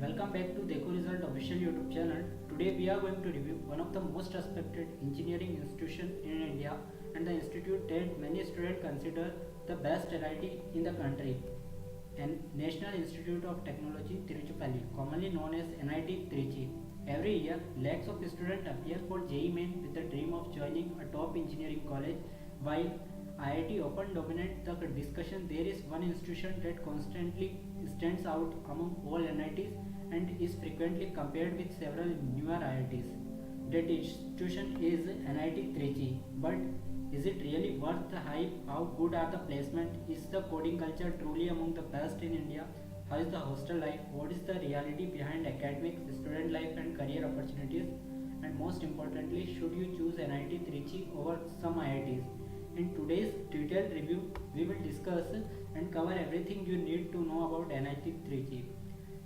Welcome back to Deco Result official YouTube channel. Today we are going to review one of the most respected engineering institution in India and the institute that many students consider the best NIT in the country. And National Institute of Technology Tiruchirappalli, commonly known as NIT Trichy. Every year, lakhs of students appear for JEE Main with the dream of joining a top engineering college. While IIT often dominates the discussion, there is one institution that constantly stands out among all NITs and is frequently compared with several newer IITs. That institution is NIT Trichy. But is it really worth the hype? How good are the placements? Is the coding culture truly among the best in India? How is the hostel life? What is the reality behind academics, student life, and career opportunities? And most importantly, should you choose NIT Trichy over some IITs? In today's detailed review, we will discuss and cover everything you need to know about NIT Trichy.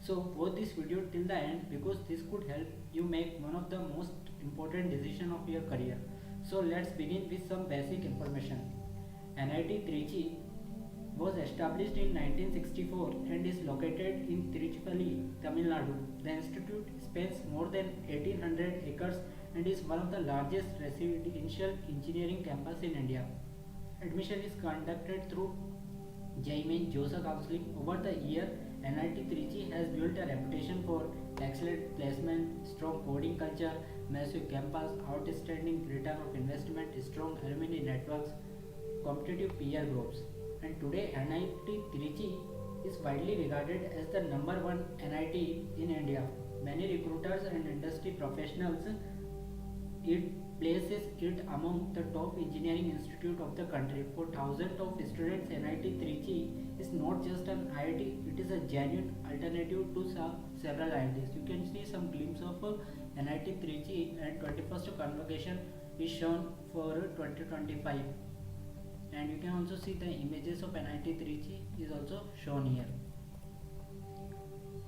So watch this video till the end because this could help you make one of the most important decisions of your career. So let's begin with some basic information. NIT Trichy was established in 1964 and is located in Tiruchirappalli, Tamil Nadu. The institute spans more than 1800 acres and is one of the largest residential engineering campus in India. Admission is conducted through JEE Main counseling. Over the year, NIT Trichy has built a reputation for excellent placement, strong coding culture, massive campus, outstanding return of investment, strong alumni networks, competitive peer groups. And today, NIT Trichy is widely regarded as the number one NIT in India. Many recruiters and industry professionals it places it among the top engineering institute of the country. For thousands of students, NIT Trichy is not just an IIT; it is a genuine alternative to several IITs. You can see some glimpse of NIT Trichy, and 21st convocation is shown for 2025. And you can also see the images of NIT Trichy is also shown here.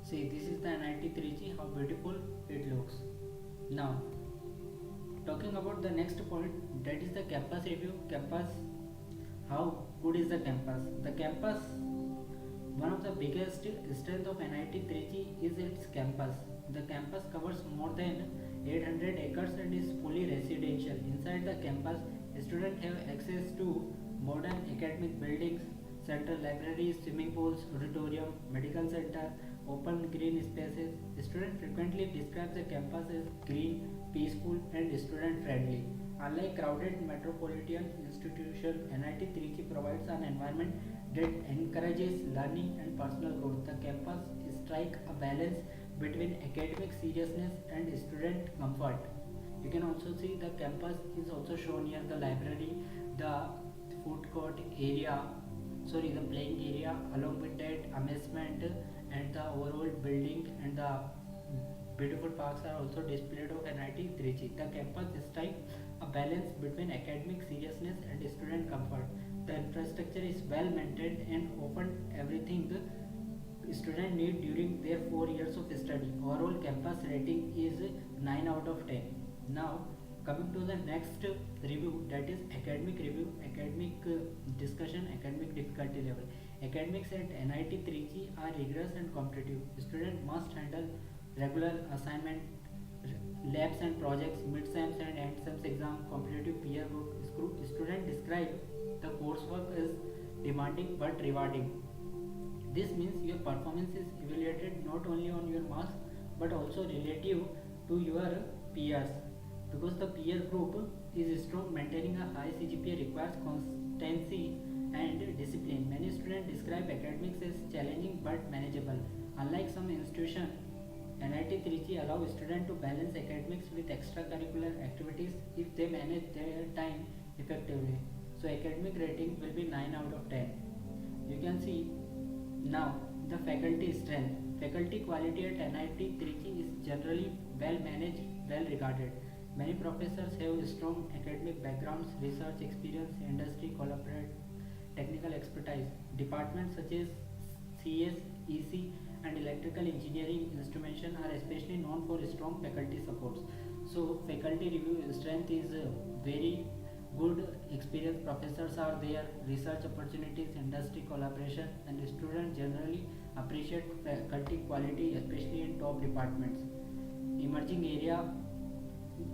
See, this is the NIT Trichy, how beautiful it looks. Now, talking about the next point, that is the campus review. How good is the campus? The campus, one of the biggest strength of NIT Trichy is its campus. The campus covers more than 800 acres and is fully residential. Inside the campus, students have access to modern academic buildings, central libraries, swimming pools, auditorium, medical center, open green spaces. Students frequently describe the campus as green, peaceful, and student friendly. Unlike crowded metropolitan institutions, NIT Trichy provides an environment that encourages learning and personal growth. The campus strikes a balance between academic seriousness and student comfort. You can also see the campus is also shown here, the library, the food court area, the playing area, along with that amusement and the overall building and the beautiful parks are also displayed of NIT Trichy. The campus strikes a balance between academic seriousness and student comfort. The infrastructure is well maintained and often everything students need during their 4 years of study. Overall campus rating is 9 out of 10. Now coming to the next review, that is academic review, academic discussion, academic difficulty level. Academics at NIT Trichy are rigorous and competitive. Students must handle regular assignment, labs and projects, mid-sems and end-sems exam, competitive peer group. Students describe the coursework as demanding but rewarding. This means your performance is evaluated not only on your marks but also relative to your peers. Because the peer group is strong, maintaining a high CGPA requires constancy and discipline. Many students describe academics as challenging but manageable. Unlike some institutions, NIT Trichy allows students to balance academics with extracurricular activities if they manage their time effectively. So academic rating will be 9 out of 10. You can see now the faculty strength. Faculty quality at NIT Trichy is generally well managed, well regarded. Many professors have strong academic backgrounds, research experience, industry collaborate, technical expertise. Departments such as CS, EC, and electrical engineering instrumentation are especially known for strong faculty supports. So faculty review strength is very good. Experienced professors are there, research opportunities, industry collaboration, and students generally appreciate faculty quality, especially in top departments. Emerging area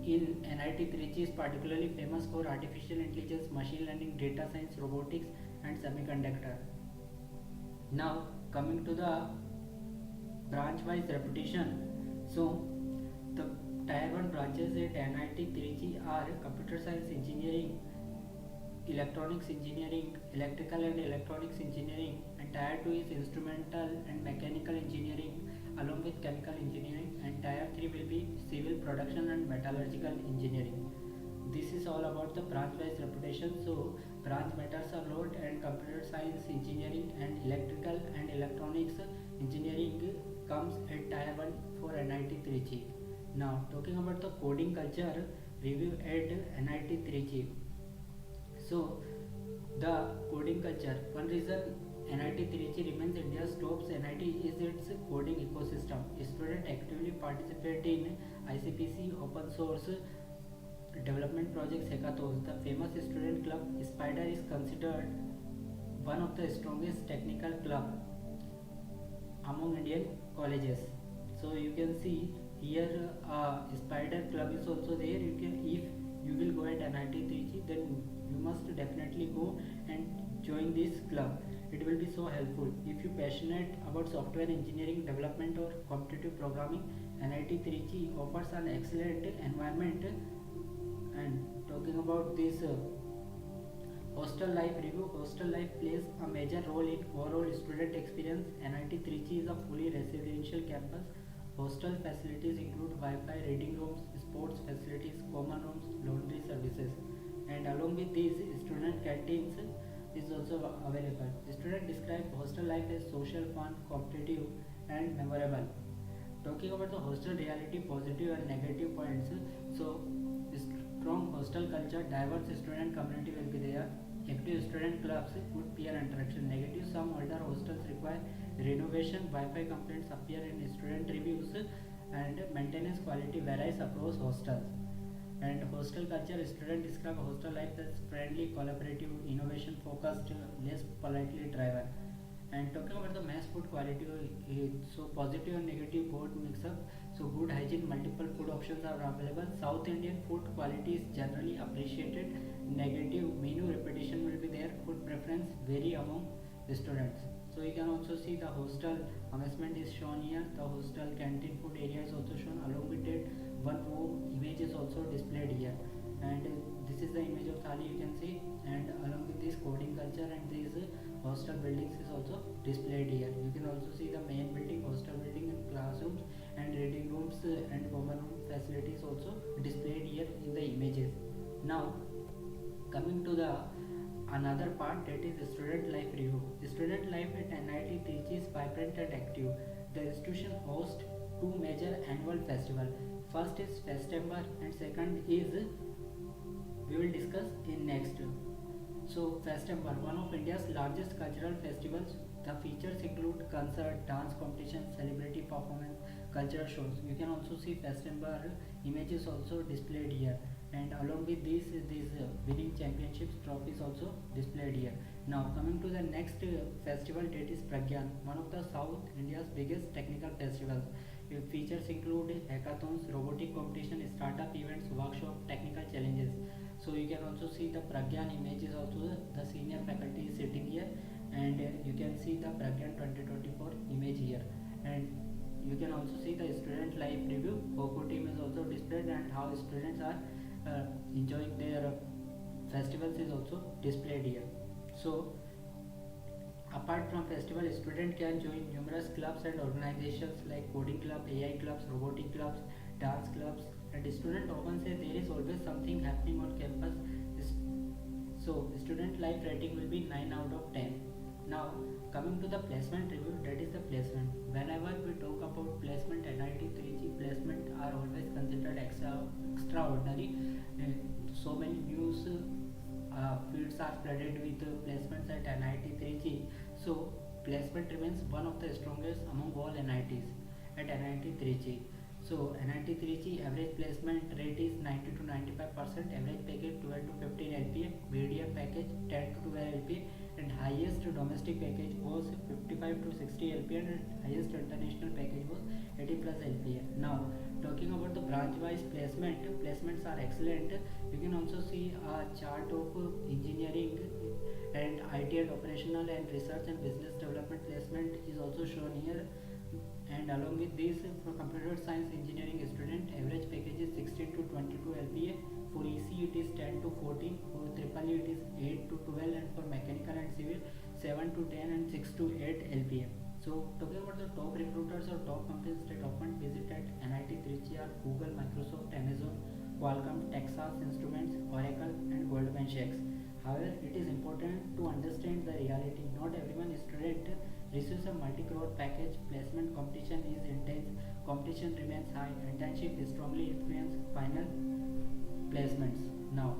in NIT Trichy is particularly famous for artificial intelligence, machine learning, data science, robotics, and semiconductor. Now, coming to the branch-wise reputation. So, the Tier 1 branches at NIT Trichy are Computer Science Engineering, Electronics Engineering, Electrical and Electronics Engineering, and Tier 2 is Instrumental and Mechanical Engineering along with Chemical Engineering, and Tier 3 will be Civil Production and Metallurgical Engineering. This is all about the branch wise reputation. So branch matters a lot, and Computer Science Engineering and Electrical and Electronics Engineering comes at Tier 1 for NIT Trichy. Now talking about the coding culture review at NIT Trichy. So the coding culture, one reason NIT Trichy remains India's top NIT is its coding ecosystem. Students actively participate in ICPC open source development projects hackathons. The famous student club Spider is considered one of the strongest technical club among Indian colleges. So you can see here Spider club is also there. You can, if you will go at NIT Trichy, then you must definitely go and join this club. It will be so helpful. If you passionate about software engineering development or competitive programming, NIT Trichy offers an excellent environment. And talking about this hostel life review, hostel life plays a major role in overall student experience. NIT Trichy is a fully residential campus. Hostel facilities include Wi-Fi, reading rooms, sports facilities, common rooms, laundry services, and along with these, student canteens is also available. Students describe hostel life as social, fun, competitive, and memorable. Talking about the hostel reality, positive and negative points. So, strong hostel culture, diverse student community will be there. Active student clubs, good peer interaction. Negative, some older hostels require renovation. Wi-Fi complaints appear in student reviews, and maintenance quality varies across hostels. And hostel culture, students describe hostel life as friendly, collaborative, innovation focused, less politely driven. And talking about the mess food quality, so positive and negative both mix up. So good hygiene, multiple food options are available. South Indian food quality is generally appreciated. Negative, menu repetition will be there. Food preference vary among students. So you can also see the hostel amusement is shown here. The hostel canteen food area is also shown. Along with it, one more image is also displayed here. And this is the image of thali you can see. And along with this coding culture and these hostel buildings is also displayed here. You can also see the main building, hostel building, and classrooms and reading rooms and common room facilities also displayed here in the images. Now coming to the another part, that is student life review. Student life at NIT Trichy is vibrant and active. The institution hosts two major annual festivals. First is Festember and second is we will discuss in next. So Festember, one of India's largest cultural festivals. The features include concert, dance competition, celebrity performance, cultural shows. You can also see Festember images also displayed here. And along with these winning championships trophies also displayed here. Now coming to the next festival, that is Pragyan, one of the South India's biggest technical festivals. Features include hackathons, robotic competition, startup events, workshop, technical challenges. So you can also see the Pragyan images also. The senior faculty is sitting here, and you can see the Pragyan 2024 image here. And you can also see the student life review. Coco team is also displayed, and how students are enjoying their festivals is also displayed here. So apart from festival, student can join numerous clubs and organizations like coding club, AI clubs, robotic clubs, dance clubs, and student often say there is always something happening on campus. So student life rating will be 9 out of 10. Now coming to the placement review, that is the placement. Whenever we talk about placement, NIT Trichy placement are always considered extraordinary. So many news fields are flooded with placements at NIT Trichy. So placement remains one of the strongest among all NITs at NIT Trichy. So NIT Trichy average placement rate is 90 to 95%, average package 12 to 15 LPA, median package 10 to 12 LPA, and highest domestic package was 55 to 60 LPA and highest international package was 80 plus LPA. Now talking about the branch wise placement, placements are excellent. You can also see a chart of engineering and IT and operational and research and business development placement is also shown here. And along with this, for computer science engineering student, average package is 16 to 22 LPA. For EC it is 10 to 14. For triple E it is 8 to 12, and for mechanical and civil 7 to 10 and 6 to 8 LPA. So talking about the top recruiters or top companies that often visit at NIT Trichy are Google, Microsoft, Amazon, Qualcomm, Texas Instruments, Oracle, and Goldman Sachs. However, it is important to understand the reality. Not everyone student receives a multi-crore package. Placement competition is intense. Competition remains high. Internship strongly influence final placements. Now,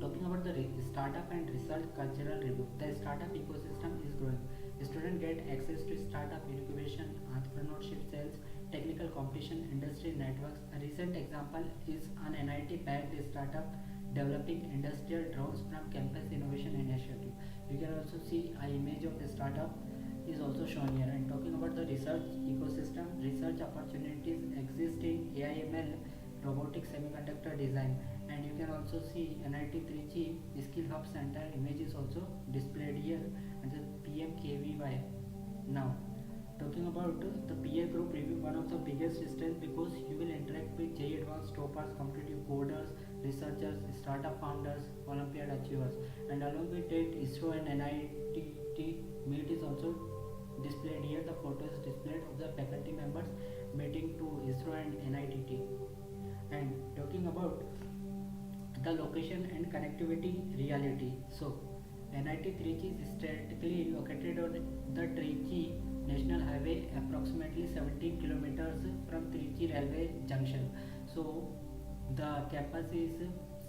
talking about the startup and research cultural review, the startup ecosystem is growing. Students get access to startup incubation, entrepreneurship cells, technical competition, industry networks. A recent example is an NIT-backed startup developing industrial drones from Campus Innovation Initiative. You can also see an image of the startup is also shown here. And talking about the research ecosystem, research opportunities exist in AI/ML, robotic semiconductor design, and you can also see NIT Trichy Skill Hub Center image is also displayed here, and the PMKVY. Now talking about the peer group review, one of the biggest strengths because you will interact with JEE Advanced toppers, competitive coders, researchers, startup founders, Olympiad achievers, and along with it ISRO and NIT meet is also displayed here. The photo is displayed of the faculty members meeting to ISRO and NIT. And talking about the location and connectivity reality, so NIT Trichy is strategically located on the Trichy National Highway, approximately 17 kilometers from Trichy Railway Junction. So the campus is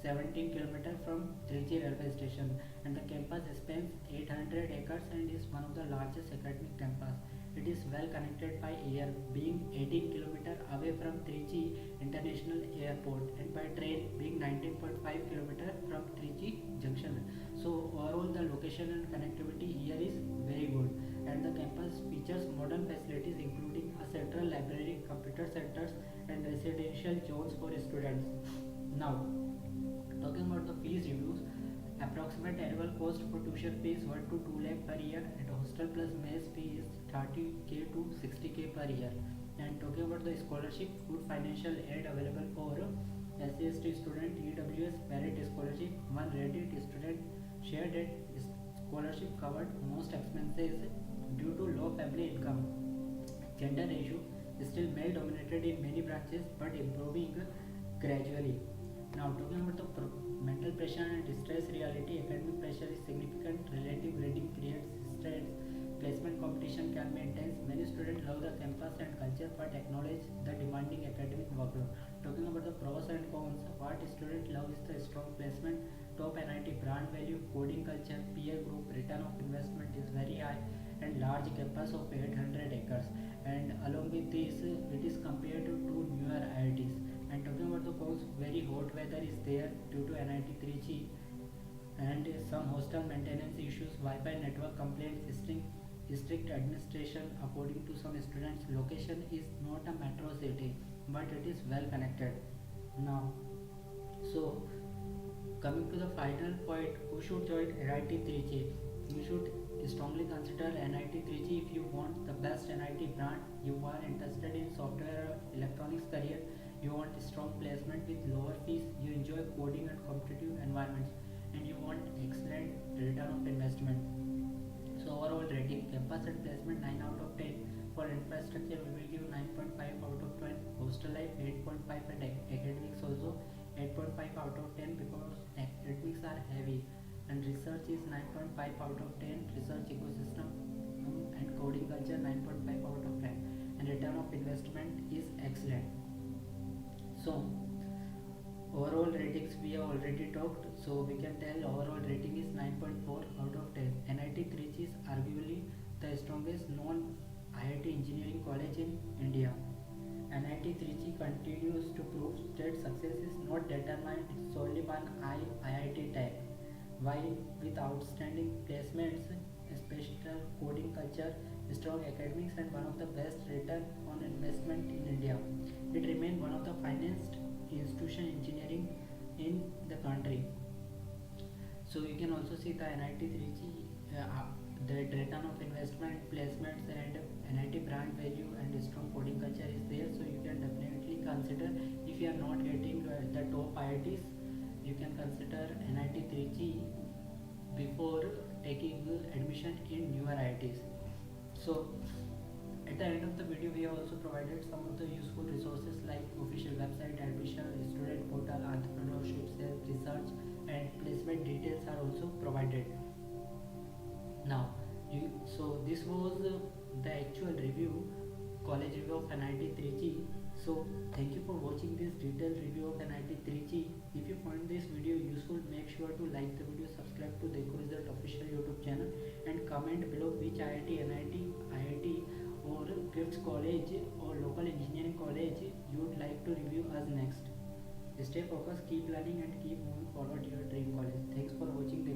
17 kilometers from Trichy Railway Station, and the campus spans 800 acres and is one of the largest academic campus. It is well connected by air, being 18 kilometers away from Trichy International Airport, and by train, being 19.5 kilometers from Trichy Junction. So overall, the location and connectivity here is very good, and the campus features modern facilities including a central library, computer centers, and residential zones for students. Now, talking about the fees reviews, approximate annual cost for tuition fees 1 to 2 lakh per year, and hostel plus mess fee is 30k to 60k per year. And talking about the scholarship, good financial aid available for SC/ST student, EWS merit scholarship, one Reddit student shared that scholarship covered most expenses due to low family income. Gender ratio is still male dominated in many branches but improving gradually. Now talking about the mental pressure and stress reality, academic pressure is significant, relative grading creates stress, placement competition can be intense. Many students love the campus and culture but acknowledge the demanding academic workload. Talking about the pros and cons, what students love is the strong placement, top NIT brand value, coding culture, peer group, return of investment is very high, and large campus of 800 acres. And along with this, it is compared to two newer IITs. And talking about the cons, very hot weather is there due to NIT Trichy, and some hostel maintenance issues, Wi-Fi network complaints, strict administration. According to some students, location is not a metro city, but it is well connected. Now, so coming to the final point, who should join NIT Trichy? You should strongly consider NIT Trichy if you want the best NIT brand, you are interested in software electronics career, you want strong placement with lower fees, you enjoy coding and competitive environments, and you want excellent return of investment. So overall rating, campus and placement 9 out of 10. For infrastructure we will give 9.5 out of 12. Hostel life 8.5, and academics also 8.5 out of 10 because academics are heavy. And research is 9.5 out of 10. Research ecosystem and coding culture 9.5 out of 10. And return of investment is excellent. So overall ratings we have already talked, so we can tell overall rating is 9.4 out of 10. NIT Trichy is arguably the strongest known IIT engineering college in India. NIT Trichy continues to prove that success is not determined solely by IIT tech, while with outstanding placements, special coding culture, strong academics, and one of the best return on investment in India. It remains one of the finest institution engineering in the country. So you can also see the NIT 3G, the return of investment, placements, and NIT brand value and strong coding culture is there. So you can definitely consider, if you are not getting the top IITs, you can consider NIT 3G before taking admission in newer IITs. So at the end of the video, we have also provided some of the useful resources like official website, admission, student portal, entrepreneurship, self research, and placement details are also provided. Now, so this was the actual review, college review of NIT 3G. So thank you for watching this detailed review of NIT 3G. If you find this video useful, make sure to like the video, subscribe to the EcoResult official YouTube channel, and comment below which IIT, NIT, IIT, or GIFTS college or local engineering college you would like to review us next. Stay focused, keep learning, and keep moving forward your dream college. Thanks for watching the